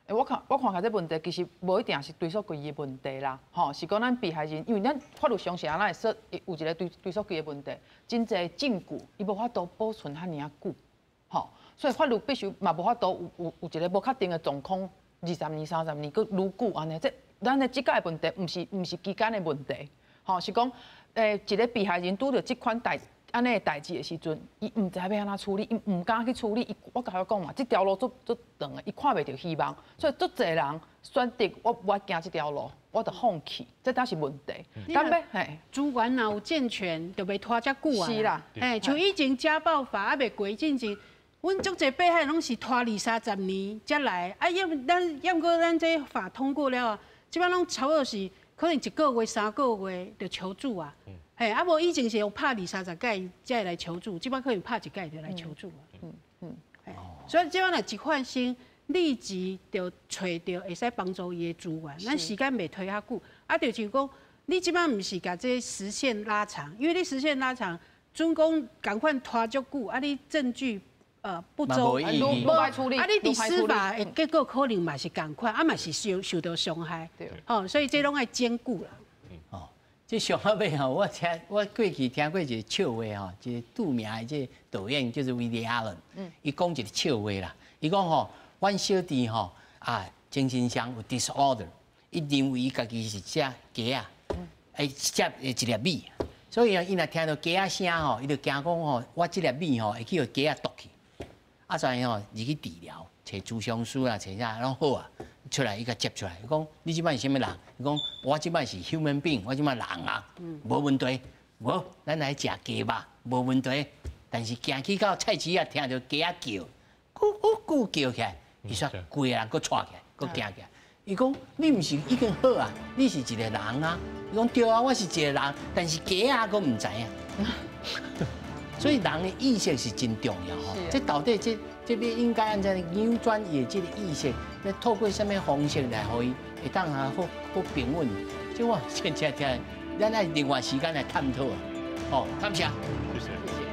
我看下这问题，其实无一定是追溯期的问题啦，吼，是讲咱被害人，因为咱法律上是安会说有一个追溯期的问题，真侪证据伊无法度保存遐尔久，吼，所以法律必须嘛无法度有一个无确定的状况，20年、30年，佮愈久安尼，这咱的即个问题，毋是期间的问题，吼，是讲一个被害人拄着即款安尼的代志的时阵，伊唔知要安怎处理，伊唔敢去处理。我甲伊讲嘛，这条路足长的，伊看袂到希望，所以足侪人选择我行这条路，我就放弃，这才是问题。
咱要资源若有健全，就袂拖遮久啊。
是啦，
像以前家暴法还袂过进前，阮足侪被害拢是拖20-30年才来，要过咱这法通过了，即摆拢差不多是可能1个月、3个月就求助啊。无以前是有拍20-30届才会来求助，即摆可能拍1届就来求助啊。所以即摆若一换新，立即就找到会使帮助伊的资源，咱时间袂拖遐久。就是讲，你即摆毋是甲这时限拉长，因为你时限拉长，准讲共款拖足久，你证据不周，
无歹处理，
啊，你伫司法的结果可能嘛是共款，啊嘛是受到伤害，
对，
哦，所以这拢要兼顾啦。
哦，这上后尾吼，我过去听过一个笑话吼，一个著名的这导演就是 Woody Allen，伊讲一个笑话啦，伊讲吼，阮小弟吼精神上有 disorder， 伊认为伊家己是只鸡啊，只一粒米，所以伊若听到鸡仔声吼，伊就惊讲吼，我这粒米吼会去互鸡仔毒去。啊，所以吼，入去治疗，找咨商师啊，找啥拢好啊，出来伊甲接出来，伊讲你即摆是啥物人？伊讲我即摆是 human being， 我即摆人啊，无问题，无咱来食鸡肉，无问题。但是行去到菜市啊，听到鸡仔叫，咕叫起来，伊说规个人佫窜起来，佫惊起来。伊讲你毋是已经好啊，你是一个人啊。伊讲对啊，我是一个人，但是鸡仔佫毋知影。所以人的意识是真重要吼，这到底这边应该按照扭转业这个意识，要透过什么方式来可以会当好平稳？即我听，咱爱另外时间来探讨啊。好，感谢，
谢谢。